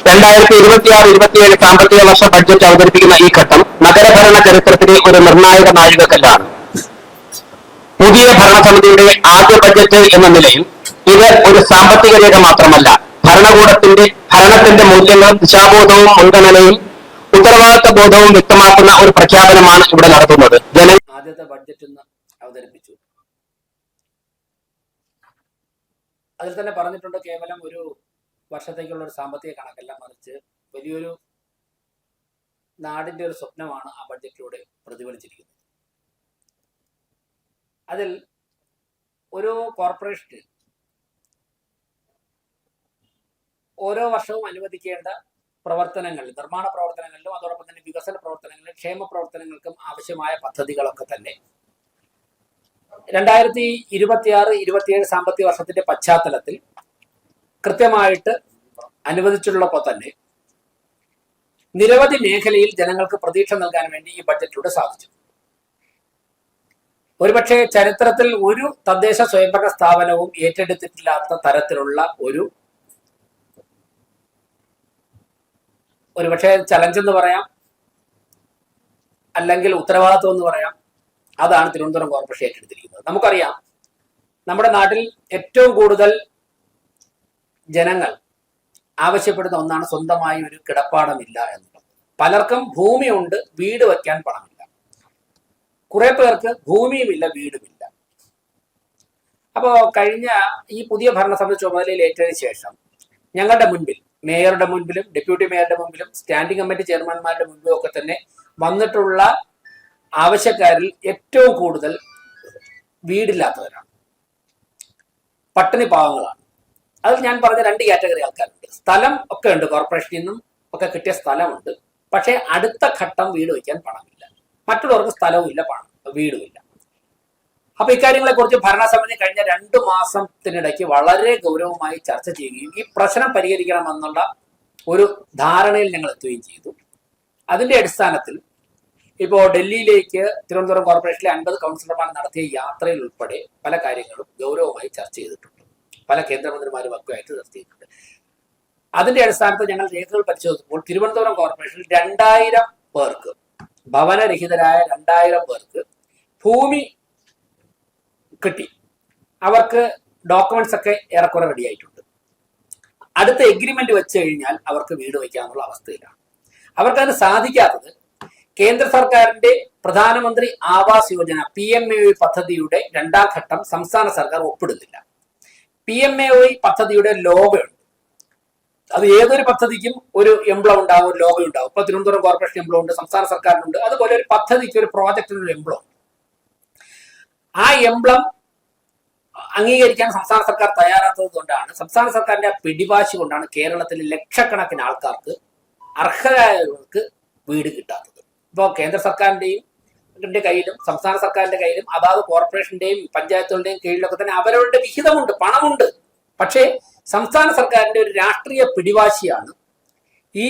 2026-27 സാമ്പത്തിക വർഷ ബഡ്ജറ്റ് അവതരിപ്പിക്കുന്ന ഈ ഘട്ടം നഗരഭരണ ചരിത്രത്തിലെ ഒരു നിർണായക നാഴികക്കല്ലാണ്. പുതിയ ഭരണസമിതിയുടെ ആദ്യ ബഡ്ജറ്റ് എന്ന നിലയിൽ ഇത് ഒരു സാമ്പത്തിക രേഖ മാത്രമല്ല, ഭരണത്തിന്റെ മൂല്യങ്ങൾ, ദിശാബോധവും മുൻഗണനയും ഉത്തരവാദിത്ത ബോധവും വ്യക്തമാക്കുന്ന ഒരു പ്രഖ്യാപനമാണ് ഇവിടെ നടത്തുന്നത്. ആദ്യത്തെ ബഡ്ജറ്റ് ഇന്ന് അവതരിപ്പിച്ചു. അതിൽ തന്നെ പറഞ്ഞിട്ടുണ്ട്, കേവലം ഒരു വർഷത്തേക്കുള്ള ഒരു സാമ്പത്തിക കണക്കല്ല, മറിച്ച് വലിയൊരു നാടിന്റെ ഒരു സ്വപ്നമാണ് ആ ബഡ്ജറ്റിലൂടെ പ്രതിഫലിച്ചിരിക്കുന്നത്. അതിൽ ഒരു കോർപ്പറേഷന് ഓരോ വർഷവും അനുവദിക്കേണ്ട പ്രവർത്തനങ്ങളിൽ, നിർമ്മാണ പ്രവർത്തനങ്ങളിലും അതോടൊപ്പം തന്നെ വികസന പ്രവർത്തനങ്ങളിലും ക്ഷേമ പ്രവർത്തനങ്ങൾക്കും ആവശ്യമായ പദ്ധതികളൊക്കെ തന്നെ 2026-27 സാമ്പത്തിക വർഷത്തിന്റെ പശ്ചാത്തലത്തിൽ കൃത്യമായിട്ട് അനുവദിച്ചിട്ടുള്ളപ്പോൾ തന്നെ നിരവധി മേഖലയിൽ ജനങ്ങൾക്ക് പ്രതീക്ഷ നൽകാൻ വേണ്ടി ഈ ബഡ്ജറ്റിലൂടെ സാധിച്ചു. ഒരുപക്ഷെ ചരിത്രത്തിൽ ഒരു തദ്ദേശ സ്വയംഭരണ സ്ഥാപനവും ഏറ്റെടുത്തിട്ടില്ലാത്ത തരത്തിലുള്ള ഒരുപക്ഷെ ചലഞ്ച് എന്ന് പറയാം, അല്ലെങ്കിൽ ഉത്തരവാദിത്വം എന്ന് പറയാം, അതാണ് തിരുവനന്തപുരം കോർപ്പറേഷൻ ഏറ്റെടുത്തിരിക്കുന്നത്. നമുക്കറിയാം, നമ്മുടെ നാട്ടിൽ ഏറ്റവും കൂടുതൽ ജനങ്ങൾ ആവശ്യപ്പെടുന്ന ഒന്നാണ് സ്വന്തമായി ഒരു കിടപ്പാടമില്ല എന്നുള്ളത്. പലർക്കും ഭൂമിയുണ്ട്, വീട് വയ്ക്കാൻ പണമില്ല. കുറെ പേർക്ക് ഭൂമിയുമില്ല, വീടുമില്ല. അപ്പോ കഴിഞ്ഞ ഈ പുതിയ ഭരണസമിതി ചുമതലയിൽ ഏറ്റതിനു ശേഷം ഞങ്ങളുടെ മുൻപിൽ, മേയറുടെ മുൻപിലും ഡെപ്യൂട്ടി മേയറുടെ മുൻപിലും സ്റ്റാൻഡിംഗ് കമ്മിറ്റി ചെയർമാൻമാരുടെ മുൻപിലും ഒക്കെ തന്നെ വന്നിട്ടുള്ള ആവശ്യക്കാരിൽ ഏറ്റവും കൂടുതൽ വീടില്ലാത്തവരാണ്, പട്ടിണി പാവങ്ങളാണ്. അതിൽ ഞാൻ പറഞ്ഞ 2 കാറ്റഗറി ആൾക്കാരുണ്ട്. സ്ഥലം ഒക്കെ ഉണ്ട്, കോർപ്പറേഷനിൽ നിന്നും ഒക്കെ കിട്ടിയ സ്ഥലമുണ്ട്, പക്ഷേ അടുത്ത ഘട്ടം വീട് വയ്ക്കാൻ പണമില്ല. മറ്റുള്ളവർക്ക് സ്ഥലവും ഇല്ല, വീടുമില്ല. അപ്പൊ ഇക്കാര്യങ്ങളെ കുറിച്ച് ഭരണസമിതി കഴിഞ്ഞ 2 മാസത്തിനിടയ്ക്ക് വളരെ ഗൗരവമായി ചർച്ച ചെയ്യുകയും ഈ പ്രശ്നം പരിഹരിക്കണമെന്നുള്ള ഒരു ധാരണയിൽ ഞങ്ങൾ എത്തുകയും ചെയ്തു. അതിന്റെ അടിസ്ഥാനത്തിൽ ഇപ്പോൾ ഡൽഹിയിലേക്ക് തിരുവനന്തപുരം കോർപ്പറേഷനിലെ 50 കൗൺസിലർമാർ നടത്തിയ യാത്രയിൽ ഉൾപ്പെടെ പല കാര്യങ്ങളും ഗൗരവമായി ചർച്ച ചെയ്തിട്ടുണ്ട്. പല കേന്ദ്രമന്ത്രിമാരും ഒക്കെ ആയിട്ട് ചർച്ച ചെയ്തിട്ടുണ്ട്. അതിന്റെ അടിസ്ഥാനത്തിൽ ഞങ്ങൾ രേഖകൾ പരിശോധിച്ചപ്പോൾ തിരുവനന്തപുരം കോർപ്പറേഷനിൽ 2000 പേർക്ക്, ഭവനരഹിതരായ 2000 പേർക്ക് ഭൂമി കിട്ടി. അവർക്ക് ഡോക്യുമെന്റ്സ് ഒക്കെ ഏറെക്കുറെ റെഡി ആയിട്ടുണ്ട്. അടുത്ത എഗ്രിമെന്റ് വെച്ച് കഴിഞ്ഞാൽ അവർക്ക് വീട് വയ്ക്കാനുള്ള അവസ്ഥയിലാണ്. അവർക്കതിന് സാധിക്കാത്തത് കേന്ദ്ര സർക്കാരിന്റെ പ്രധാനമന്ത്രി ആവാസ് യോജന PMAY പദ്ധതിയുടെ 2ാം ഘട്ടം സംസ്ഥാന സർക്കാർ ഒപ്പിടുന്നില്ല. PMAY പദ്ധതിയുടെ ലോഗോ ഉണ്ട്. അത് ഏതൊരു പദ്ധതിക്കും ഒരു എംബ്ലം ഉണ്ടാവും, ഒരു ലോഗോ ഉണ്ടാവും. ഇപ്പൊ തിരുവനന്തപുരം കോർപ്പറേഷൻ എംബ്ലം ഉണ്ട്, സംസ്ഥാന സർക്കാരിനുണ്ട്. അതുപോലെ ഒരു പദ്ധതിക്ക്, ഒരു പ്രോജക്റ്റിന് ഒരു എംബ്ലം. ആ എംബ്ലം അംഗീകരിക്കാൻ സംസ്ഥാന സർക്കാർ തയ്യാറാത്തത് കൊണ്ടാണ്, സംസ്ഥാന സർക്കാരിന്റെ പിടിവാശി കൊണ്ടാണ് കേരളത്തിലെ ലക്ഷക്കണക്കിന് ആൾക്കാർക്ക്, അർഹരായവർക്ക് വീട് കിട്ടാത്തത്. ഇപ്പോൾ കേന്ദ്ര സർക്കാരിന്റെയും കയ്യിലും സംസ്ഥാന സർക്കാരിന്റെ കയ്യിലും അതാത് കോർപ്പറേഷന്റെയും പഞ്ചായത്തുകളുടെയും കീഴിലൊക്കെ തന്നെ അവരവരുടെ വിഹിതമുണ്ട്, പണമുണ്ട്. പക്ഷേ സംസ്ഥാന സർക്കാരിന്റെ ഒരു രാഷ്ട്രീയ പിടിവാശിയാണ് ഈ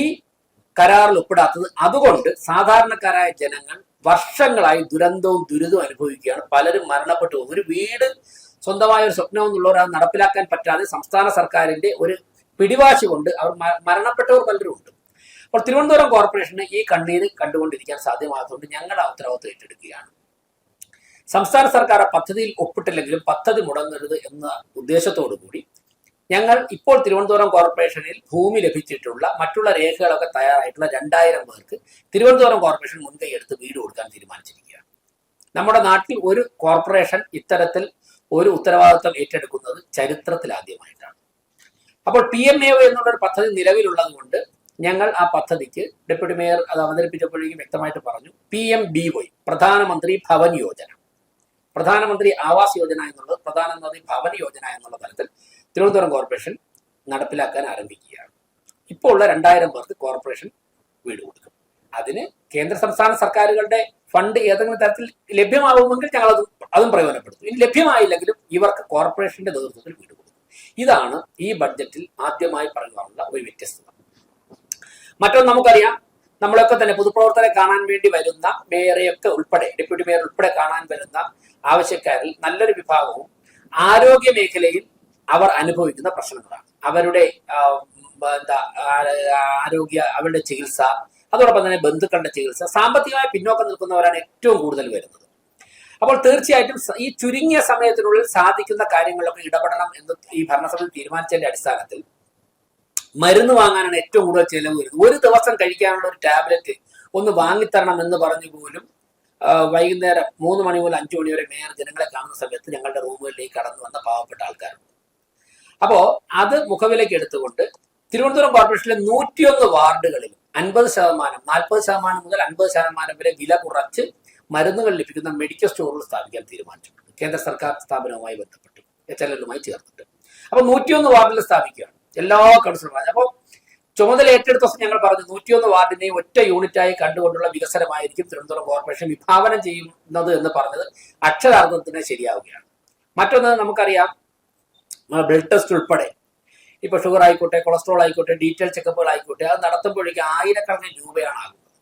കരാറിൽ ഒപ്പിടാത്തത്. അതുകൊണ്ട് സാധാരണക്കാരായ ജനങ്ങൾ വർഷങ്ങളായി ദുരന്തവും ദുരിതവും അനുഭവിക്കുകയാണ്. പലരും മരണപ്പെട്ടു. ഒരു വീട് സ്വന്തമായ ഒരു സ്വപ്നം എന്നുള്ളവർ അത് നടപ്പിലാക്കാൻ പറ്റാതെ സംസ്ഥാന സർക്കാരിന്റെ ഒരു പിടിവാശി കൊണ്ട് അവർ മരണപ്പെട്ടവർ പലരും ഉണ്ട്. അപ്പോൾ തിരുവനന്തപുരം കോർപ്പറേഷന് ഈ കണ്ണീര് കണ്ടുകൊണ്ടിരിക്കാൻ സാധ്യമായതുകൊണ്ട് ഞങ്ങൾ ആ ഉത്തരവാദിത്വം ഏറ്റെടുക്കുകയാണ്. സംസ്ഥാന സർക്കാർ പദ്ധതിയിൽ ഒപ്പിട്ടില്ലെങ്കിലും പദ്ധതി മുടങ്ങരുത് എന്ന ഉദ്ദേശത്തോടു കൂടി ഞങ്ങൾ ഇപ്പോൾ തിരുവനന്തപുരം കോർപ്പറേഷനിൽ ഭൂമി ലഭിച്ചിട്ടുള്ള മറ്റുള്ള രേഖകളൊക്കെ തയ്യാറായിട്ടുള്ള 2000 പേർക്ക് തിരുവനന്തപുരം കോർപ്പറേഷൻ മുൻകൈയെടുത്ത് വീട് കൊടുക്കാൻ തീരുമാനിച്ചിരിക്കുകയാണ്. നമ്മുടെ നാട്ടിൽ ഒരു കോർപ്പറേഷൻ ഇത്തരത്തിൽ ഒരു ഉത്തരവാദിത്വം ഏറ്റെടുക്കുന്നത് ചരിത്രത്തിൽ ആദ്യമായിട്ടാണ്. അപ്പോൾ PMAY എന്നുള്ളൊരു പദ്ധതി നിലവിലുള്ളത് കൊണ്ട് ഞങ്ങൾ ആ പദ്ധതിക്ക് ഡെപ്യൂട്ടി മേയർ അത് അവതരിപ്പിച്ചപ്പോഴേക്കും വ്യക്തമായിട്ട് പറഞ്ഞു, PMBY, പ്രധാനമന്ത്രി ഭവൻ യോജന, പ്രധാനമന്ത്രി ആവാസ് യോജന എന്നുള്ളത് പ്രധാനമന്ത്രി ഭവൻ യോജന എന്നുള്ള തരത്തിൽ തിരുവനന്തപുരം കോർപ്പറേഷൻ നടപ്പിലാക്കാൻ ആരംഭിക്കുകയാണ്. ഇപ്പോൾ ഉള്ള 2000 പേർക്ക് കോർപ്പറേഷൻ വീട് കൊടുക്കും. അതിന് കേന്ദ്ര സംസ്ഥാന സർക്കാരുകളുടെ ഫണ്ട് ഏതെങ്കിലും തരത്തിൽ ലഭ്യമാകുമെങ്കിൽ ഞങ്ങൾ അതും പ്രയോജനപ്പെടുത്തും. ഇനി ലഭ്യമായില്ലെങ്കിലും ഇവർക്ക് കോർപ്പറേഷന്റെ നേതൃത്വത്തിൽ വീട് കൊടുക്കും. ഇതാണ് ഈ ബഡ്ജറ്റിൽ ആദ്യമായി പറയാനുള്ള ഒരു വ്യത്യസ്തത. മറ്റൊന്ന് നമുക്കറിയാം, നമ്മളൊക്കെ തന്നെ പൊതുപ്രവർത്തകരെ കാണാൻ വേണ്ടി വരുന്ന മേയറെയൊക്കെ ഉൾപ്പെടെ, ഡെപ്യൂട്ടി മേയർ ഉൾപ്പെടെ കാണാൻ വരുന്ന ആവശ്യക്കാരിൽ നല്ലൊരു വിഭാഗവും ആരോഗ്യ മേഖലയിൽ അവർ അനുഭവിക്കുന്ന പ്രശ്നങ്ങളാണ്. അവരുടെ എന്താ ആരോഗ്യ അവരുടെ ചികിത്സ, അതോടൊപ്പം തന്നെ ബന്ധുക്കളുടെ ചികിത്സ, സാമ്പത്തികമായി പിന്നോക്കം നിൽക്കുന്നവരാണ് ഏറ്റവും കൂടുതൽ വരുന്നത്. അപ്പോൾ തീർച്ചയായിട്ടും ഈ ചുരുങ്ങിയ സമയത്തിനുള്ളിൽ സാധിക്കുന്ന കാര്യങ്ങളിലൊക്കെ ഇടപെടണം എന്ന് ഈ ഭരണസമിതി തീരുമാനിച്ചതിന്റെ അടിസ്ഥാനത്തിൽ മരുന്ന് വാങ്ങാനാണ് ഏറ്റവും കൂടുതൽ ചെലവ് വരുന്നത്. ഒരു ദിവസം കഴിക്കാനുള്ള ഒരു ടാബ്ലറ്റ് ഒന്ന് വാങ്ങിത്തരണം എന്ന് പറഞ്ഞു പോലും വൈകുന്നേരം 3 മണി മുതൽ 5 മണി വരെ മേയർ ജനങ്ങളെ കാണുന്ന സമയത്ത് ഞങ്ങളുടെ റൂമുകളിലേക്ക് കടന്നു വന്ന പാവപ്പെട്ട ആൾക്കാരുണ്ട്. അപ്പോ അത് മുഖവിലേക്ക് എടുത്തുകൊണ്ട് തിരുവനന്തപുരം കോർപ്പറേഷനിലെ 101 വാർഡുകളിൽ 50%, 40% മുതൽ 50% വരെ വില കുറച്ച് മരുന്നുകൾ ലഭിക്കുന്ന മെഡിക്കൽ സ്റ്റോറുകൾ സ്ഥാപിക്കാൻ തീരുമാനിച്ചിട്ടുണ്ട്. കേന്ദ്ര സർക്കാർ സ്ഥാപനവുമായി ബന്ധപ്പെട്ട് HLL-മായി ചേർത്തിട്ട്. അപ്പൊ 101 വാർഡിൽ സ്ഥാപിക്കുകയാണ് എല്ലാ കൗൺസിലർമാരും. അപ്പോൾ ചുമതല ഏറ്റെടുത്ത ദിവസം ഞങ്ങൾ പറഞ്ഞു 101 വാർഡിനെയും ഒറ്റ യൂണിറ്റായി കണ്ടുകൊണ്ടുള്ള വികസനമായിരിക്കും തിരുവനന്തപുരം കോർപ്പറേഷൻ വിഭാവനം ചെയ്യുന്നത് എന്ന് പറഞ്ഞത് അക്ഷരാർത്ഥത്തിന് ശരിയാവുകയാണ്. മറ്റൊന്ന് നമുക്കറിയാം, ബ്ലഡ് ടെസ്റ്റ് ഉൾപ്പെടെ ഇപ്പൊ ഷുഗർ ആയിക്കോട്ടെ, കൊളസ്ട്രോൾ ആയിക്കോട്ടെ, ഡീറ്റെയിൽ ചെക്കപ്പുകൾ ആയിക്കോട്ടെ, അത് നടത്തുമ്പോഴേക്കും 1000-കണക്കിന് രൂപയാണ് ആകുന്നത്.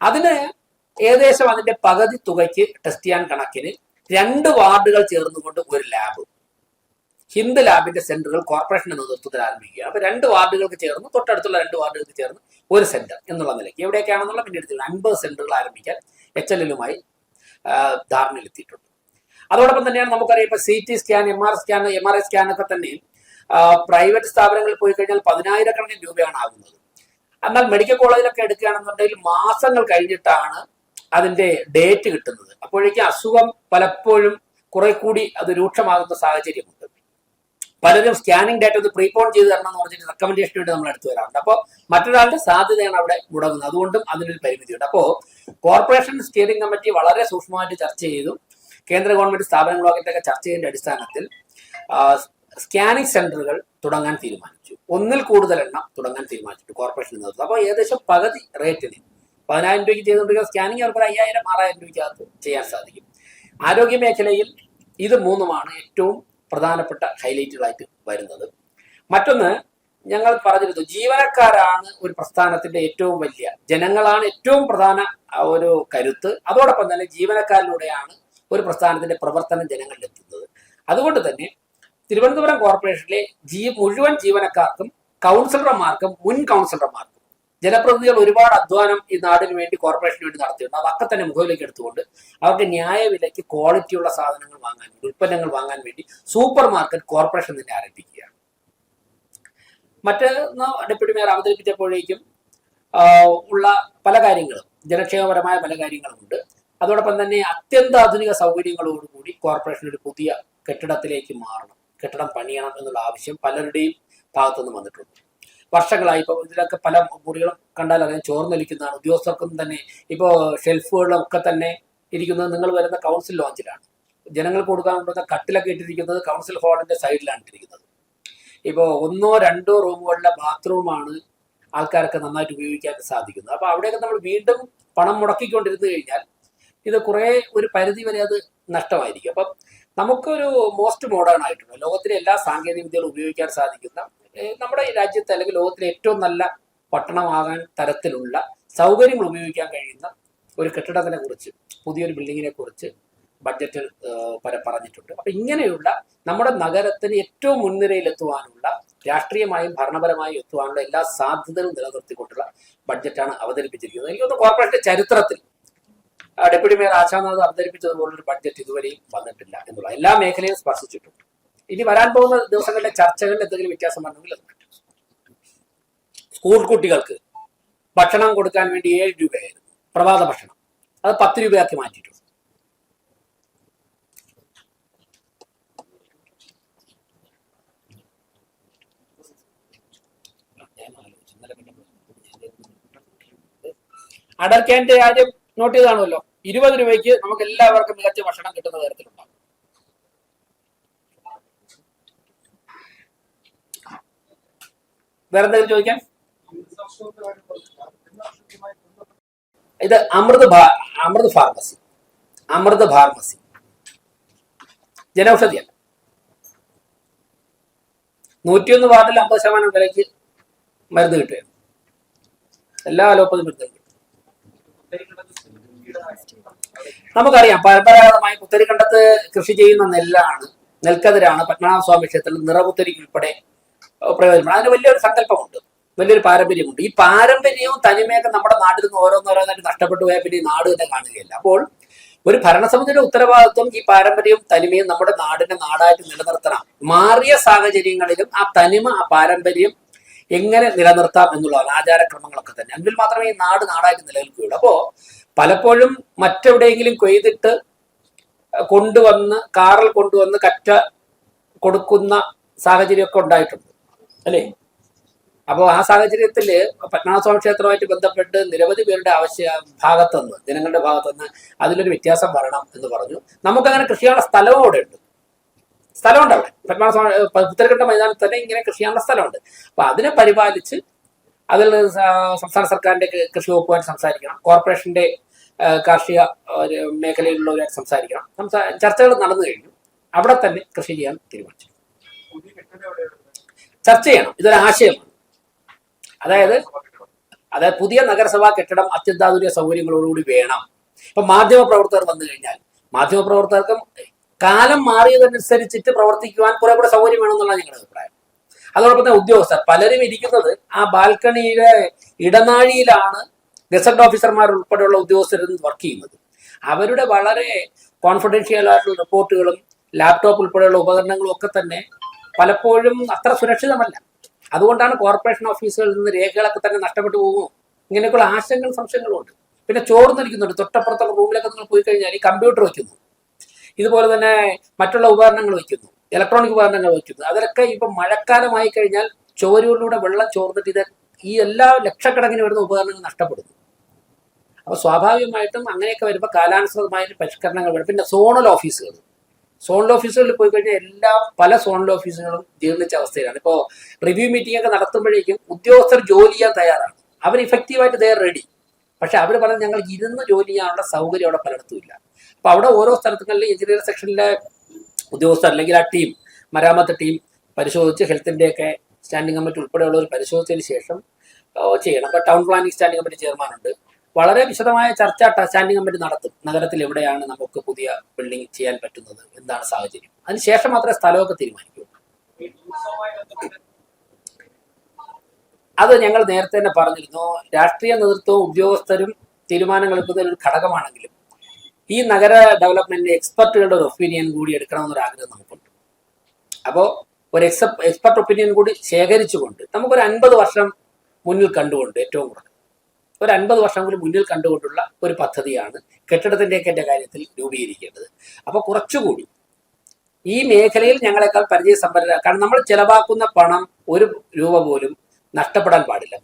അതിന് ഏകദേശം അതിന്റെ പകുതി തുകയ്ക്ക് ടെസ്റ്റ് ചെയ്യാൻ കണക്കിന് 2 വാർഡുകൾ ചേർന്നുകൊണ്ട് ഒരു ലാബ്, ഹിന്ദ് ലാബിന്റെ സെന്ററുകൾ കോർപ്പറേഷന്റെ നേതൃത്വത്തിൽ ആരംഭിക്കുകയാണ്. അപ്പൊ 2 വാർഡുകൾക്ക് ചേർന്ന്, തൊട്ടടുത്തുള്ള 2 വാർഡുകൾക്ക് ചേർന്ന് ഒരു സെന്റർ എന്നുള്ള നിലയ്ക്ക് എവിടെയൊക്കെയാണെന്നുള്ള പിന്നീട് 50 സെന്ററുകൾ ആരംഭിക്കാൻ HLL-മായി ധാരണയിലെത്തിയിട്ടുണ്ട്. അതോടൊപ്പം തന്നെയാണ് നമുക്കറിയാം ഇപ്പൊ CT സ്കാൻ, MRI സ്കാൻ ഒക്കെ തന്നെ പ്രൈവറ്റ് സ്ഥാപനങ്ങളിൽ പോയി കഴിഞ്ഞാൽ 10,000-കണക്കിന് രൂപയാണ് ആകുന്നത്. എന്നാൽ മെഡിക്കൽ കോളേജിലൊക്കെ എടുക്കുകയാണെന്നുണ്ടെങ്കിൽ മാസങ്ങൾ കഴിഞ്ഞിട്ടാണ് അതിന്റെ ഡേറ്റ് കിട്ടുന്നത്. അപ്പോഴേക്കും അസുഖം പലപ്പോഴും കുറെ കൂടി അത് രൂക്ഷമാകുന്ന സാഹചര്യമുണ്ട്. പലരും സ്കാനിങ് ഡേറ്റ ഒന്ന് പ്രീപോൺ ചെയ്ത് തരണം എന്ന് പറഞ്ഞിട്ട് റെക്കമെൻഡേഷന് വേണ്ടി നമ്മൾ എടുത്തു വരാറുണ്ട്. അപ്പോൾ മറ്റൊരാളുടെ സാധ്യതയാണ് അവിടെ മുടങ്ങുന്നത്. അതുകൊണ്ടും അതിനൊരു പരിമിതിയുണ്ട്. അപ്പോൾ കോർപ്പറേഷൻ സ്റ്റിയറിംഗ് കമ്മിറ്റി വളരെ സൂക്ഷ്മമായിട്ട് ചർച്ച ചെയ്തു. കേന്ദ്ര ഗവൺമെന്റ് സ്ഥാപനങ്ങളുമായിട്ടൊക്കെ ചർച്ച ചെയ്തതിന്റെ അടിസ്ഥാനത്തിൽ സ്കാനിങ് സെന്ററുകൾ തുടങ്ങാൻ തീരുമാനിച്ചു. 1-ൽ കൂടുതൽ എണ്ണം തുടങ്ങാൻ തീരുമാനിച്ചിട്ട് കോർപ്പറേഷൻ നേതൃത്വം. അപ്പോൾ ഏകദേശം പകുതി റേറ്റിന് 10,000 രൂപയ്ക്ക് ചെയ്തുകൊണ്ടിരിക്കുന്ന സ്കാനിങ് അവർക്ക് 5,000-6,000 രൂപയ്ക്കകത്ത് ചെയ്യാൻ സാധിക്കും. ആരോഗ്യ മേഖലയിൽ ഇത് 3-മാണ് ഏറ്റവും പ്രധാനപ്പെട്ട ഹൈലൈറ്റുകളായിട്ട് വരുന്നത്. മറ്റൊന്ന് ഞങ്ങൾ പറഞ്ഞിരുന്നു, ജീവനക്കാരാണ് ഒരു പ്രസ്ഥാനത്തിന്റെ ഏറ്റവും വലിയ, ജനങ്ങളാണ് ഏറ്റവും പ്രധാന ഒരു കരുത്ത്. അതോടൊപ്പം തന്നെ ജീവനക്കാരിലൂടെയാണ് ഒരു പ്രസ്ഥാനത്തിന്റെ പ്രവർത്തനം ജനങ്ങളിലെത്തുന്നത്. അതുകൊണ്ട് തന്നെ തിരുവനന്തപുരം കോർപ്പറേഷനിലെ മുഴുവൻ ജീവനക്കാർക്കും, കൗൺസിലർമാർക്കും, മുൻ കൗൺസിലർമാർക്കും, ജനപ്രതിനിധികൾ ഒരുപാട് അധ്വാനം ഈ നാടിന് വേണ്ടി, കോർപ്പറേഷന് വേണ്ടി നടത്തിയിട്ടുണ്ട്. അതൊക്കെ തന്നെ മുഖവിലേക്ക് എടുത്തുകൊണ്ട് അവർക്ക് ന്യായവിലയ്ക്ക് ക്വാളിറ്റിയുള്ള സാധനങ്ങൾ വാങ്ങാൻ, ഉൽപ്പന്നങ്ങൾ വാങ്ങാൻ വേണ്ടി സൂപ്പർ മാർക്കറ്റ് കോർപ്പറേഷൻ തന്നെ ആരംഭിക്കുകയാണ്. മറ്റൊന്ന് ഡെപ്യൂട്ടി മേയർ അവതരിപ്പിച്ചപ്പോഴേക്കും ഉള്ള പല കാര്യങ്ങളും, ജനക്ഷേമപരമായ പല കാര്യങ്ങളുമുണ്ട്. അതോടൊപ്പം തന്നെ അത്യന്താധുനിക സൗകര്യങ്ങളോടുകൂടി കോർപ്പറേഷൻ ഒരു പുതിയ കെട്ടിടത്തിലേക്ക് മാറണം, കെട്ടിടം പണിയണം എന്നുള്ള ആവശ്യം പലരുടെയും ഭാഗത്തുനിന്ന് വന്നിട്ടുണ്ട്. വർഷങ്ങളായി ഇപ്പോൾ ഇതിലൊക്കെ പല മുറികളും കണ്ടാൽ അറിയാൻ ചോർന്നൊലിക്കുന്നതാണ്. ഉദ്യോഗസ്ഥർക്കും തന്നെ ഇപ്പോൾ ഷെൽഫുകളും ഒക്കെ തന്നെ ഇരിക്കുന്നത് നിങ്ങൾ വരുന്ന കൗൺസിൽ ലോഞ്ചിലാണ്. ജനങ്ങൾക്ക് കൊടുക്കാൻ കൊണ്ടുവന്ന കട്ടിലൊക്കെ ഇട്ടിരിക്കുന്നത് കൗൺസിൽ ഹാളിന്റെ സൈഡിലാണ് ഇട്ടിരിക്കുന്നത്. ഇപ്പോൾ 1-2 റൂമുകളിലെ ബാത്റൂമാണ് ആൾക്കാർക്ക് നന്നായിട്ട് ഉപയോഗിക്കാൻ സാധിക്കുന്നത്. അപ്പൊ അവിടെയൊക്കെ നമ്മൾ വീണ്ടും പണം മുടക്കിക്കൊണ്ടിരുന്നു കഴിഞ്ഞാൽ ഇത് കുറെ ഒരു പരിധി വരെ അത് നഷ്ടമായിരിക്കും. അപ്പം നമുക്കൊരു മോസ്റ്റ് മോഡേൺ ആയിട്ടുള്ള, ലോകത്തിലെ എല്ലാ സാങ്കേതിക വിദ്യകളും ഉപയോഗിക്കാൻ സാധിക്കുന്ന, നമ്മുടെ ഈ രാജ്യത്തെ അല്ലെങ്കിൽ ലോകത്തിലെ ഏറ്റവും നല്ല പട്ടണമാകാൻ തരത്തിലുള്ള സൗകര്യങ്ങൾ ഉപയോഗിക്കാൻ കഴിയുന്ന ഒരു കെട്ടിടത്തിനെ കുറിച്ച്, പുതിയൊരു ബിൽഡിങ്ങിനെ കുറിച്ച് ബഡ്ജറ്റിൽ പറഞ്ഞിട്ടുണ്ട്. അപ്പൊ ഇങ്ങനെയുള്ള നമ്മുടെ നഗരത്തിന് ഏറ്റവും മുൻനിരയിൽ എത്തുവാനുള്ള, രാഷ്ട്രീയമായും ഭരണപരമായും എത്തുവാനുള്ള എല്ലാ സാധ്യതകളും നിലനിർത്തിക്കൊണ്ടുള്ള ബഡ്ജറ്റാണ് അവതരിപ്പിച്ചിരിക്കുന്നത്. എനിക്കൊന്ന് കോർപ്പറേഷന്റെ ചരിത്രത്തിൽ ഡെപ്യൂട്ടി മേയർ ആശാനാഥ് അവതരിപ്പിച്ചതുപോലൊരു ബഡ്ജറ്റ് ഇതുവരെയും വന്നിട്ടില്ല എന്നുള്ള, എല്ലാ മേഖലയും സ്പർശിച്ചിട്ടുണ്ട്. ഇനി വരാൻ പോകുന്ന ദിവസങ്ങളിലെ ചർച്ചകളിൽ എന്തെങ്കിലും വ്യത്യാസം വന്നെങ്കിൽ അത് പറ്റും. സ്കൂൾ കുട്ടികൾക്ക് ഭക്ഷണം കൊടുക്കാൻ വേണ്ടി 7 രൂപയായിരുന്നു പ്രഭാത ഭക്ഷണം, അത് 10 രൂപയാക്കി മാറ്റിയിട്ടുണ്ട്. അഡർ ക്യാൻ്റെ കാര്യം നോട്ട് ചെയ്ത് കാണുമല്ലോ. 20 രൂപയ്ക്ക് നമുക്ക് എല്ലാവർക്കും മികച്ച ഭക്ഷണം കിട്ടുന്ന തരത്തിലുണ്ടാകും. വേറെ എന്തെങ്കിലും ചോദിക്കാൻ? ഇത് അമൃത് ഫാർമസി ജനൌഷധിയല്ല. 101 വാർഡിൽ 50% വിലയ്ക്ക് മരുന്ന് കിട്ടുകയാണ്. എല്ലാ അലോപ്പതി മരുന്നും കിട്ടും. നമുക്കറിയാം, പരമ്പരാഗതമായി പുത്തരിക്കണ്ടത്ത് കൃഷി ചെയ്യുന്ന നെല്ലാണ്, നെൽക്കതിരാണ് പത്മനാഭസ്വാമി ക്ഷേത്രത്തിൽ നിറപുത്തരിക്ക് ഉൾപ്പെടെ പ്രയോജനം. അതിന് വലിയൊരു സങ്കല്പമുണ്ട്, വലിയൊരു പാരമ്പര്യമുണ്ട്. ഈ പാരമ്പര്യവും തനിമയൊക്കെ നമ്മുടെ നാട്ടിൽ നിന്ന് ഓരോന്നോരോന്നായിട്ട് നഷ്ടപ്പെട്ടു പോയാൽ പിന്നെ ഈ നാട് തന്നെ കാണുകയില്ല. അപ്പോൾ ഒരു ഭരണസമിതിയുടെ ഉത്തരവാദിത്വം ഈ പാരമ്പര്യവും തനിമയും നമ്മുടെ നാടിനെ നാടായിട്ട് നിലനിർത്തണം. മാറിയ സാഹചര്യങ്ങളിലും ആ തനിമ, ആ പാരമ്പര്യം എങ്ങനെ നിലനിർത്താം എന്നുള്ളതാണ്, ആചാരക്രമങ്ങളൊക്കെ തന്നെ. എങ്കിൽ മാത്രമേ ഈ നാട് നാടായിട്ട് നിലനിൽക്കുകയുള്ളൂ. അപ്പോ പലപ്പോഴും മറ്റെവിടെയെങ്കിലും കൊയ്തിട്ട് കൊണ്ടുവന്ന് കാറിൽ കൊണ്ടുവന്ന് കറ്റ കൊടുക്കുന്ന സാഹചര്യമൊക്കെ ഉണ്ടായിട്ടുണ്ട് അല്ലേ? അപ്പോൾ ആ സാഹചര്യത്തിൽ പത്മനാഭസ്വാമി ക്ഷേത്രവുമായിട്ട് ബന്ധപ്പെട്ട് നിരവധി പേരുടെ ഭാഗത്തുനിന്ന്, ജനങ്ങളുടെ ഭാഗത്തുനിന്ന് അതിലൊരു വ്യത്യാസം വരണം എന്ന് പറഞ്ഞു. നമുക്കങ്ങനെ കൃഷി ചെയ്യാനുള്ള സ്ഥലവും അവിടെ ഉണ്ട്, സ്ഥലമുണ്ട് അവിടെ. പത്മനാഭസ്വാമി പുത്തരിക്കണ്ട മൈതാനത്ത് തന്നെ ഇങ്ങനെ കൃഷി ചെയ്യാനുള്ള സ്ഥലമുണ്ട്. അപ്പൊ അതിനെ പരിപാലിച്ച് അതിൽ സംസ്ഥാന സർക്കാരിന്റെ കൃഷി വകുപ്പുമായിട്ട് സംസാരിക്കണം, കോർപ്പറേഷന്റെ കാർഷിക മേഖലയിലുള്ളവരുമായിട്ട് സംസാരിക്കണം. ചർച്ചകൾ നടന്നു കഴിഞ്ഞു. അവിടെ തന്നെ കൃഷി ചെയ്യാൻ തീരുമാനിച്ചു. ചർച്ച ചെയ്യണം, ഇതൊരു ആശയമാണ്. അതായത് പുതിയ നഗരസഭാ കെട്ടിടം അത്യന്താധുനിക സൗകര്യങ്ങളോടുകൂടി വേണം. ഇപ്പൊ മാധ്യമ പ്രവർത്തകർ വന്നു കഴിഞ്ഞാൽ മാധ്യമ പ്രവർത്തകർക്കും കാലം മാറിയതനുസരിച്ചിട്ട് പ്രവർത്തിക്കുവാൻ കുറെ കൂടെ സൗകര്യം വേണമെന്നുള്ള ഞങ്ങളുടെ അഭിപ്രായം. അതോടൊപ്പം തന്നെ ഉദ്യോഗസ്ഥർ പലരും ഇരിക്കുന്നത് ആ ബാൽക്കണിയുടെ ഇടനാഴിയിലാണ് ഗസറ്റ് ഓഫീസർമാർ ഉൾപ്പെടെയുള്ള ഉദ്യോഗസ്ഥർ വർക്ക് ചെയ്യുന്നത്. അവരുടെ വളരെ കോൺഫിഡൻഷ്യൽ ആയിട്ടുള്ള റിപ്പോർട്ടുകളും ലാപ്ടോപ്പ് ഉൾപ്പെടെയുള്ള ഉപകരണങ്ങളും ഒക്കെ തന്നെ പലപ്പോഴും അത്ര സുരക്ഷിതമല്ല. അതുകൊണ്ടാണ് കോർപ്പറേഷൻ ഓഫീസുകളിൽ നിന്ന് രേഖകളൊക്കെ തന്നെ നഷ്ടപ്പെട്ടു പോകുമോ, ഇങ്ങനെയൊക്കെയുള്ള ആശങ്കകളും സംശയങ്ങളും ഉണ്ട്. പിന്നെ ചോർന്നിരിക്കുന്നുണ്ട്. തൊട്ടപ്പുറത്തുള്ള റൂമിലൊക്കെ നിങ്ങൾ പോയി കഴിഞ്ഞാൽ ഈ കമ്പ്യൂട്ടർ വയ്ക്കുന്നു, ഇതുപോലെ തന്നെ മറ്റുള്ള ഉപകരണങ്ങൾ വയ്ക്കുന്നു, ഇലക്ട്രോണിക് ഉപകരണങ്ങൾ വയ്ക്കുന്നു. അതിലൊക്കെ ഇപ്പം മഴക്കാലമായി കഴിഞ്ഞാൽ ചോരുകളിലൂടെ വെള്ളം ചോർന്നിട്ട് ഈ എല്ലാ ലക്ഷക്കണക്കിന് വരുന്ന ഉപകരണങ്ങൾ നഷ്ടപ്പെടുന്നു. അപ്പോൾ സ്വാഭാവികമായിട്ടും അങ്ങനെയൊക്കെ വരുമ്പോൾ കാലാനുസൃതമായിട്ട് പരിഷ്കരണങ്ങൾ വേണം. പിന്നെ സോണൽ ഓഫീസുകളിൽ പോയി കഴിഞ്ഞാൽ പല സോണൽ ഓഫീസുകളും ജീർണിച്ച അവസ്ഥയിലാണ്. ഇപ്പോൾ റിവ്യൂ മീറ്റിംഗ് ഒക്കെ നടത്തുമ്പോഴേക്കും ഉദ്യോഗസ്ഥർ ജോലി ചെയ്യാൻ തയ്യാറാണ്, അവർ ഇഫക്റ്റീവായിട്ട് ദേ റെഡി. പക്ഷെ അവർ പറഞ്ഞ് ഞങ്ങൾ ഇരുന്ന് ജോലി ചെയ്യാനുള്ള സൗകര്യം അവിടെ പലയിടത്തും ഇല്ല. അപ്പൊ അവിടെ ഓരോ സ്ഥലത്തുകളിൽ എഞ്ചിനീയറിംഗ് സെക്ഷനിലെ ഉദ്യോഗസ്ഥർ അല്ലെങ്കിൽ ആ ടീം, മരാമത്ത് ടീം പരിശോധിച്ച് ഹെൽത്തിന്റെയൊക്കെ സ്റ്റാൻഡിംഗ് കമ്മിറ്റി ഉൾപ്പെടെയുള്ളവർ പരിശോധിച്ചതിന് ശേഷം ചെയ്യണം. അപ്പൊ ടൗൺ പ്ലാനിംഗ് സ്റ്റാൻഡിംഗ് കമ്മിറ്റി ചെയർമാനുണ്ട്. വളരെ വിശദമായ ചർച്ച സ്റ്റാൻഡിംഗ് കമ്മിറ്റി നടത്തും. നഗരത്തിൽ എവിടെയാണ് നമുക്ക് പുതിയ ബിൽഡിംഗ് ചെയ്യാൻ പറ്റുന്നത്, എന്താണ് സാഹചര്യം, അതിനുശേഷം മാത്രമേ സ്ഥലമൊക്കെ തീരുമാനിക്കൂ. അത് ഞങ്ങൾ നേരത്തെ തന്നെ പറഞ്ഞിരുന്നു. രാഷ്ട്രീയ നേതൃത്വവും ഉദ്യോഗസ്ഥരും തീരുമാനങ്ങൾ എടുക്കുന്നതിൽ ഒരു ഘടകമാണെങ്കിലും ഈ നഗര ഡെവലപ്മെന്റിന്റെ എക്സ്പെർട്ടുകളുടെ ഒരു ഒപ്പീനിയൻ കൂടി എടുക്കണമെന്നൊരു ആഗ്രഹം നമുക്കുണ്ട്. അപ്പോൾ ഒരു എക്സ്പെർട്ട് ഒപ്പീനിയൻ കൂടി ശേഖരിച്ചുകൊണ്ട് നമുക്കൊരു 50 വർഷം മുന്നിൽ കണ്ടുകൊണ്ട്, ഏറ്റവും കുറഞ്ഞത് ഒരു 50 വർഷം കൂടി മുന്നിൽ കണ്ടുകൊണ്ടുള്ള ഒരു പദ്ധതിയാണ് കെട്ടിടത്തിൻ്റെയൊക്കെ കാര്യത്തിൽ രൂപീകരിക്കേണ്ടത്. അപ്പോൾ കുറച്ചുകൂടി ഈ മേഖലയിൽ ഞങ്ങളെക്കാൾ പരിചയസമ്പന്നരാണ്. കാരണം നമ്മൾ ചെലവാക്കുന്ന പണം ഒരു രൂപ പോലും നഷ്ടപ്പെടാൻ പാടില്ല.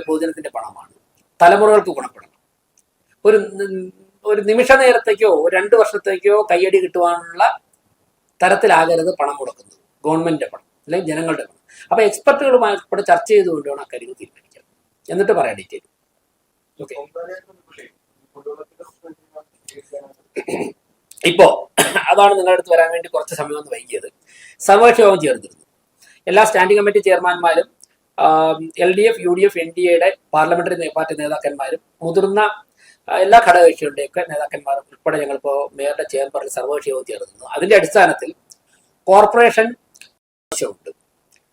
പൊതുജനത്തിന്റെ പണമാണ്, തലമുറകൾക്ക് ഗുണപ്പെടണം. ഒരു നിമിഷ നേരത്തേക്കോ 2 വർഷത്തേക്കോ കയ്യടി കിട്ടുവാനുള്ള തരത്തിലാകരുത് പണം മുടക്കുന്നത്, ഗവൺമെന്റിന്റെ പണം അല്ലെങ്കിൽ ജനങ്ങളുടെ പണം. അപ്പൊ എക്സ്പെർട്ടുകളുമായി ഇവിടെ ചർച്ച ചെയ്തുകൊണ്ട് വേണം അക്കാര്യങ്ങൾ തീരുമാനിക്കാം, എന്നിട്ട് പറയാൻ ഡീറ്റെയിൽ. ഓക്കെ, ഇപ്പോ അതാണ് നിങ്ങളുടെ അടുത്ത് വരാൻ വേണ്ടി കുറച്ച് സമയം ഒന്ന് വൈകിയത്. സർവകക്ഷി യോഗം ചേർന്നിരുന്നു. എല്ലാ സ്റ്റാൻഡിംഗ് കമ്മിറ്റി ചെയർമാൻമാരും LDF, UDF, NDAയുടെ പാർലമെന്ററി പാർട്ടി നേതാക്കന്മാരും മുതിർന്ന എല്ലാ ഘടകകക്ഷികളുടെയൊക്കെ നേതാക്കന്മാരും ഉൾപ്പെടെ ഞങ്ങളിപ്പോൾ മേയറുടെ ചേംബറിൽ സർവകക്ഷി യോഗം ചേർന്നിരുന്നു. അതിന്റെ അടിസ്ഥാനത്തിൽ കോർപ്പറേഷൻ ആവശ്യമുണ്ട്.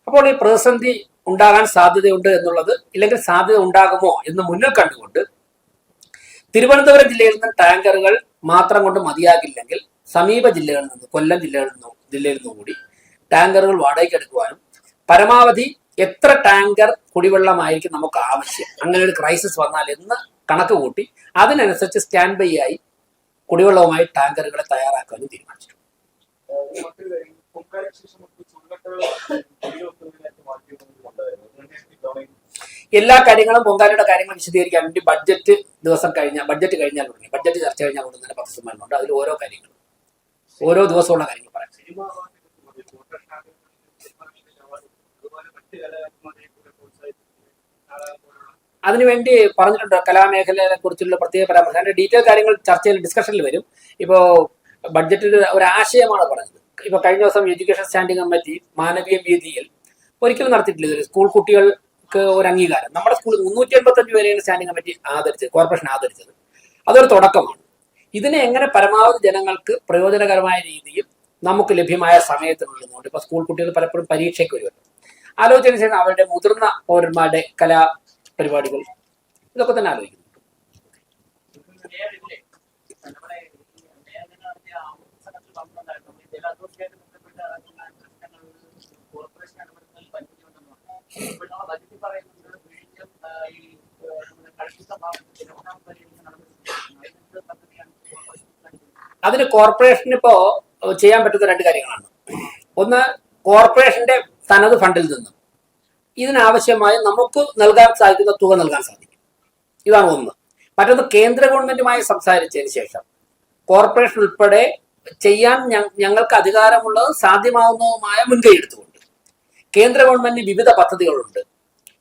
അപ്പോൾ ഈ പ്രതിസന്ധി ഉണ്ടാകാൻ സാധ്യതയുണ്ട് എന്നുള്ളത്, ഇല്ലെങ്കിൽ സാധ്യത ഉണ്ടാകുമോ എന്ന് മുന്നിൽ കണ്ടുകൊണ്ട് തിരുവനന്തപുരം ജില്ലയിൽ നിന്ന് ടാങ്കറുകൾ മാത്രം കൊണ്ട് മതിയാകില്ലെങ്കിൽ സമീപ ജില്ലകളിൽ നിന്ന്, കൊല്ലം ജില്ലയിൽ നിന്നും കൂടി ടാങ്കറുകൾ വാടകയ്ക്ക് എടുക്കുവാനും പരമാവധി എത്ര ടാങ്കർ കുടിവെള്ളമായിരിക്കും നമുക്ക് ആവശ്യം, അങ്ങനെ ഒരു ക്രൈസിസ് വന്നാൽ എന്ന് കണക്ക് കൂട്ടി അതിനനുസരിച്ച് സ്റ്റാൻഡ് ബൈ ആയി കുടിവെള്ളവുമായി ടാങ്കറുകളെ തയ്യാറാക്കാനും തീരുമാനിച്ചിട്ടുണ്ട്. എല്ലാ കാര്യങ്ങളും പൊങ്കാലയുടെ കാര്യങ്ങൾ വിശദീകരിക്കാൻ വേണ്ടി ബഡ്ജറ്റ് കഴിഞ്ഞാൽ ഉടനെ, ബഡ്ജറ്റ് ചർച്ച കഴിഞ്ഞാൽ ഉടനെ തന്നെ പത്രസമ്മേളനമുണ്ട്. അതിൽ ഓരോ കാര്യങ്ങളും ഓരോ ദിവസമുള്ള കാര്യങ്ങൾ പറയാം. അതിനുവേണ്ടി പറഞ്ഞിട്ടുണ്ട്. കലാമേഖലയെ കുറിച്ചുള്ള പ്രത്യേക പരാമർശം, അതിന്റെ ഡീറ്റെയിൽ കാര്യങ്ങൾ ചർച്ചയിൽ ഡിസ്കഷനിൽ വരും. ഇപ്പോ ബഡ്ജറ്റിൽ ഒരു ആശയമാണ് പറഞ്ഞത്. ഇപ്പൊ കഴിഞ്ഞ ദിവസം എഡ്യൂക്കേഷൻ സ്റ്റാൻഡിംഗ് കമ്മിറ്റി മാനവീയ വേദിയിൽ ഒരിക്കലും നടത്തിയിട്ടില്ല ഇതൊരു സ്കൂൾ കുട്ടികൾക്ക് ഒരു അംഗീകാരം. നമ്മുടെ സ്കൂളിൽ 385 പേരെയാണ് സ്റ്റാൻഡിംഗ് കമ്മിറ്റി കോർപ്പറേഷൻ ആദരിച്ചത്. അതൊരു തുടക്കമാണ്. ഇതിനെ എങ്ങനെ പരമാവധി ജനങ്ങൾക്ക് പ്രയോജനകരമായ രീതിയിൽ നമുക്ക് ലഭ്യമായ സമയത്തിനുള്ളിൽ, ഇപ്പൊ സ്കൂൾ കുട്ടികൾ പലപ്പോഴും പരീക്ഷയ്ക്ക് വരുമല്ലോ, ആലോചിച്ചതിന് ശേഷം അവരുടെ മുതിർന്ന പൗരന്മാരുടെ കലാ പരിപാടികൾ ഇതൊക്കെ തന്നെ ആലോചിക്കുന്നു. അതിന് കോർപ്പറേഷന് ഇപ്പോ ചെയ്യാൻ പറ്റുന്ന രണ്ട് കാര്യങ്ങളാണ്. ഒന്ന്, കോർപ്പറേഷന്റെ തനത് ഫണ്ടിൽ നിന്ന് ഇതിനാവശ്യമായി നമുക്ക് നൽകാൻ സാധിക്കുന്ന തുക നൽകാൻ സാധിക്കും. ഇതാണ് ഒന്ന്. മറ്റൊന്ന്, കേന്ദ്ര ഗവൺമെന്റുമായി സംസാരിച്ചതിന് ശേഷം കോർപ്പറേഷൻ ഉൾപ്പെടെ ചെയ്യാൻ ഞങ്ങൾക്ക് അധികാരമുള്ളതും സാധ്യമാവുന്നതുമായ മുൻകൈ എടുത്തുകൊണ്ട് കേന്ദ്ര ഗവൺമെന്റിന് വിവിധ പദ്ധതികളുണ്ട്.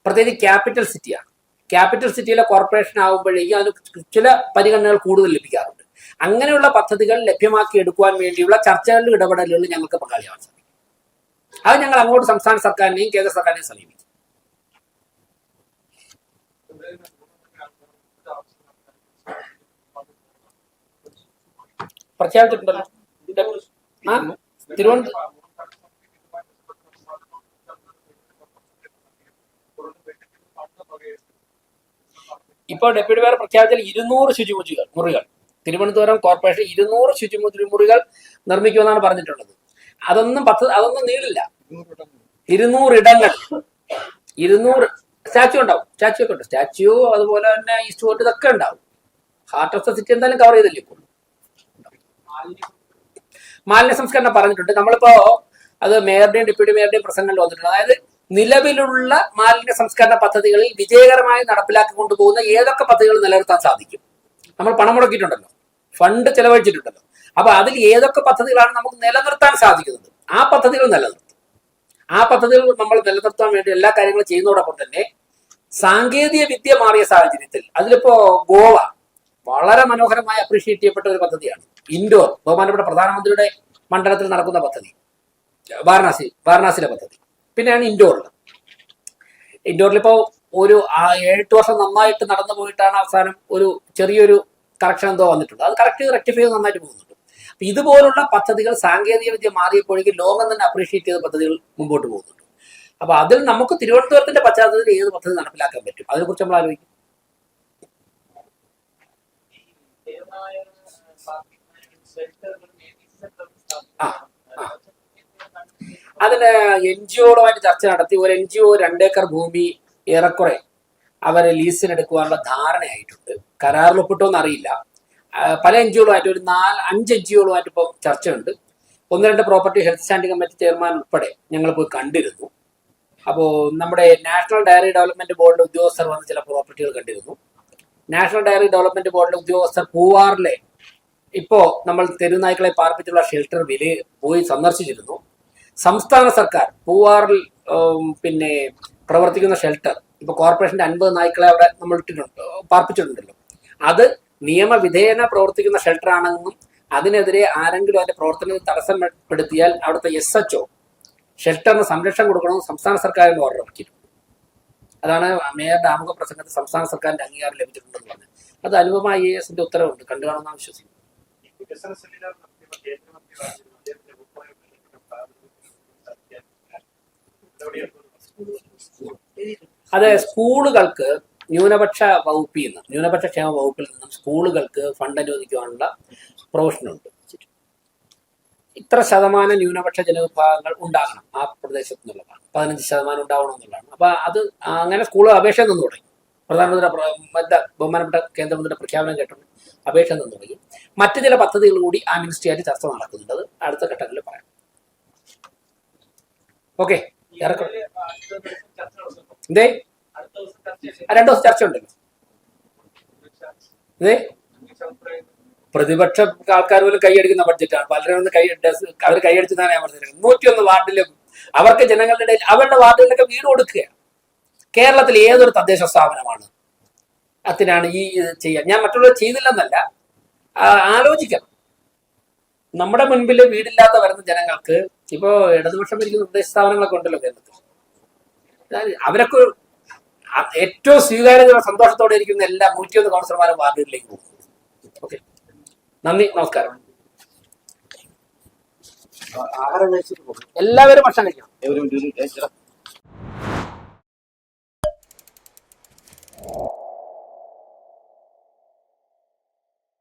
പ്രത്യേകിച്ച് ക്യാപിറ്റൽ സിറ്റിയാണ്. ക്യാപിറ്റൽ സിറ്റിയിലെ കോർപ്പറേഷൻ ആകുമ്പോഴേക്കും അതിന് ചില പരിഗണനകൾ കൂടുതൽ ലഭിക്കാറുണ്ട്. അങ്ങനെയുള്ള പദ്ധതികൾ ലഭ്യമാക്കി എടുക്കുവാൻ വേണ്ടിയുള്ള ചർച്ചകളിലും ഇടപെടലുകളിലും ഞങ്ങൾക്ക് പങ്കാളിയാവാൻ സാധിക്കും. അത് ഞങ്ങൾ അങ്ങോട്ട് സംസ്ഥാന സർക്കാരിനെയും കേന്ദ്ര സർക്കാരിനെയും സമീപിക്കും. പ്രഖ്യാപിച്ചിട്ടുണ്ടല്ലോ. തിരുവനന്തപുരം ഇപ്പോൾ ഡെപ്യൂട്ടി മേയർ പ്രഖ്യാപിച്ചാൽ 200 ശുചിമുറികൾ തിരുവനന്തപുരം കോർപ്പറേഷൻ 200 ശുചിമുറികൾ നിർമ്മിക്കുമെന്നാണ് പറഞ്ഞിട്ടുള്ളത്. അതൊന്നും നീളില്ല. 200 ഇടങ്ങൾ, 200 സ്റ്റാച്യു ഉണ്ടാവും. സ്റ്റാച്യു ഒക്കെ ഉണ്ട്. സ്റ്റാച്യു അതുപോലെ തന്നെ ഈസ്റ്റ് ഫോർട്ട് ഇതൊക്കെ ഉണ്ടാവും. ഹാർട്ട് ഓഫ് ദ സിറ്റി എന്തായാലും കവർ ചെയ്തല്ലേ. മാലിന്യ സംസ്കരണം പറഞ്ഞിട്ടുണ്ട്. നമ്മളിപ്പോ അത് മേയറുടെയും ഡെപ്യൂട്ടി മേയറുടെയും പ്രസംഗങ്ങളിൽ വന്നിട്ടുണ്ട്. അതായത് നിലവിലുള്ള മാലിന്യ സംസ്കരണ പദ്ധതികളിൽ വിജയകരമായി നടപ്പിലാക്കി കൊണ്ടുപോകുന്ന ഏതൊക്കെ പദ്ധതികൾ നിലനിർത്താൻ സാധിക്കും. നമ്മൾ പണം മുടക്കിയിട്ടുണ്ടല്ലോ, ഫണ്ട് ചെലവഴിച്ചിട്ടുണ്ടല്ലോ. അപ്പൊ അതിൽ ഏതൊക്കെ പദ്ധതികളാണ് നമുക്ക് നിലനിർത്താൻ സാധിക്കുന്നത്, ആ പദ്ധതികൾ നിലനിർത്തും. ആ പദ്ധതികൾ നമ്മൾ നിലനിർത്താൻ വേണ്ടി എല്ലാ കാര്യങ്ങളും ചെയ്യുന്നതോടൊപ്പം തന്നെ സാങ്കേതിക വിദ്യ മാറിയ സാഹചര്യത്തിൽ അതിലിപ്പോ ഗോവ വളരെ മനോഹരമായി അപ്രീഷിയേറ്റ് ചെയ്യപ്പെട്ട ഒരു പദ്ധതിയാണ് ഇൻഡോർ. ബഹുമാനപ്പെട്ട പ്രധാനമന്ത്രിയുടെ മണ്ഡലത്തിൽ നടക്കുന്ന പദ്ധതി, വാരണാസിയിലെ പദ്ധതി. പിന്നെയാണ് ഇൻഡോറിൽ ഇപ്പോൾ ഒരു 8 വർഷം നന്നായിട്ട് നടന്നു പോയിട്ടാണ് അവസാനം ഒരു ചെറിയൊരു കറക്ഷൻ എന്തോ വന്നിട്ടുണ്ട്. അത് കറക്റ്റ് റെക്ടിഫൈ ചെയ്ത് നന്നായിട്ട് പോകുന്നുണ്ട്. അപ്പൊ ഇതുപോലുള്ള പദ്ധതികൾ സാങ്കേതിക വിദ്യ മാറിയപ്പോഴേക്കും ലോകം തന്നെ അപ്രീഷിയേറ്റ് ചെയ്ത പദ്ധതികൾ മുമ്പോട്ട് പോകുന്നുണ്ട്. അപ്പൊ അതിൽ നമുക്ക് തിരുവനന്തപുരത്തിന്റെ പശ്ചാത്തലത്തിൽ ഏത് പദ്ധതി നടപ്പിലാക്കാൻ പറ്റും, അതിനെക്കുറിച്ച് നമ്മൾ ആലോചിക്കും. അതിന് NGOകളുമായിട്ട് ചർച്ച നടത്തി. ഒരു NGO 2 ഏക്കർ ഭൂമി ഏറെക്കുറെ അവരെ ലീസിനെടുക്കുവാനുള്ള ധാരണയായിട്ടുണ്ട്. കരാറിൽ ഒപ്പിട്ടോന്ന് അറിയില്ല. പല NGOകളുമായിട്ട് ഒരു 4-5 NGOകളുമായിട്ട് ഇപ്പോൾ ചർച്ചയുണ്ട്. 1-2 property health standing committee chairman ഉൾപ്പെടെ ഞങ്ങൾ പോയി കണ്ടിരുന്നു. അപ്പോൾ നമ്മുടെ നാഷണൽ ഡയറി ഡെവലപ്മെന്റ് ബോർഡിലെ ഉദ്യോഗസ്ഥർ വന്ന് ചില പ്രോപ്പർട്ടികൾ കണ്ടിരുന്നു. നാഷണൽ ഡയറി ഡെവലപ്മെന്റ് ബോർഡിലെ ഉദ്യോഗസ്ഥർ പൂവാറിലെ ഇപ്പോ നമ്മൾ തെരുവുനായ്ക്കളെ പാർപ്പിച്ചുള്ള ഷെൽട്ടർ പോയി സന്ദർശിച്ചിരുന്നു. സംസ്ഥാന സർക്കാർ പൂവാറിൽ പിന്നെ പ്രവർത്തിക്കുന്ന ഷെൽട്ടർ ഇപ്പൊ കോർപ്പറേഷന്റെ 50 നായ്ക്കളെ അവിടെ നമ്മൾ പാർപ്പിച്ചിട്ടുണ്ടല്ലോ. അത് നിയമവിധേയന പ്രവർത്തിക്കുന്ന ഷെൽട്ടർ ആണെന്നും അതിനെതിരെ ആരെങ്കിലും അതിന്റെ പ്രവർത്തനത്തിൽ തടസ്സപ്പെടുത്തിയാൽ അവിടുത്തെ SHO ഷെൽട്ടറിന് സംരക്ഷണം കൊടുക്കണമെന്ന് സംസ്ഥാന സർക്കാരിന് ഓർഡർ ഇറക്കിയിട്ടുണ്ട്. അതാണ് മേയറുടെ ആമുഖ പ്രസംഗത്തിൽ സംസ്ഥാന സർക്കാരിന്റെ അംഗീകാരം ലഭിച്ചിട്ടുണ്ടെന്ന് പറഞ്ഞത്. അത് അനുപമ IASന്റെ ഉത്തരവുണ്ട്, കണ്ടു കാണുമെന്നാണ് വിശ്വസിക്കുന്നത്. അതെ, സ്കൂളുകൾക്ക് ന്യൂനപക്ഷ ക്ഷേമ വകുപ്പിൽ നിന്നും സ്കൂളുകൾക്ക് ഫണ്ട് അനുവദിക്കുവാനുള്ള പ്രൊവിഷനുണ്ട്. ഇത്ര ശതമാനം ന്യൂനപക്ഷ ജനവിഭാഗങ്ങൾ ഉണ്ടാകണം ആ പ്രദേശത്ത് എന്നുള്ളതാണ്. 15% ഉണ്ടാവണമെന്നുള്ളതാണ്. അപ്പൊ അത് അങ്ങനെ സ്കൂൾ അപേക്ഷ നിന്ന് തുടങ്ങി. ബഹുമാനപ്പെട്ട കേന്ദ്രമന്ത്രിയുടെ പ്രഖ്യാപനം കേട്ടുണ്ട്, അപേക്ഷ നിന്ന് തുടങ്ങി. മറ്റു ചില പദ്ധതികൾ കൂടി ആ മിനിസ്ട്രിയായിട്ട് ചർച്ച നടക്കുന്നുണ്ട്. അത് അടുത്ത ഘട്ടങ്ങളിൽ പറയാം. ഓക്കെ, എന്തേ 2 ദിവസം ചർച്ച ഉണ്ടല്ലോ. പ്രതിപക്ഷ ആൾക്കാർ പോലും കൈയടിക്കുന്ന ബഡ്ജറ്റാണ്. പലരും ഒന്ന് അവർ കൈയടിച്ചതാണ് ഞാൻ പറഞ്ഞത്. 101 വാർഡിലും അവർക്ക് ജനങ്ങളുടെ ഇടയിൽ അവരുടെ വാർഡുകളിലൊക്കെ വീട് കൊടുക്കുകയാണ്. കേരളത്തിൽ ഏതൊരു തദ്ദേശ സ്ഥാപനമാണ് അതിനാണ് ഈ ഇത് ചെയ്യാൻ? ഞാൻ മറ്റുള്ളവർ ചെയ്തില്ലെന്നല്ല, ആലോചിക്കണം. നമ്മുടെ മുൻപിൽ വീടില്ലാത്ത വരുന്ന ജനങ്ങൾക്ക് ഇപ്പോ ഇടതുപക്ഷം ഭരിക്കുന്ന തദ്ദേശ സ്ഥാപനങ്ങളൊക്കെ ഉണ്ടല്ലോ കേരളത്തിൽ. അവരൊക്കെ ഏറ്റവും സ്വീകാര്യത സന്തോഷത്തോടെ ഇരിക്കുന്ന എല്ലാ 101 കൗൺസിലർമാരും വാർഡുകളിലേക്ക് പോകും. ഓക്കെ, നന്ദി, നമസ്കാരം. എല്ലാവരും ഭക്ഷണം കഴിക്കണം.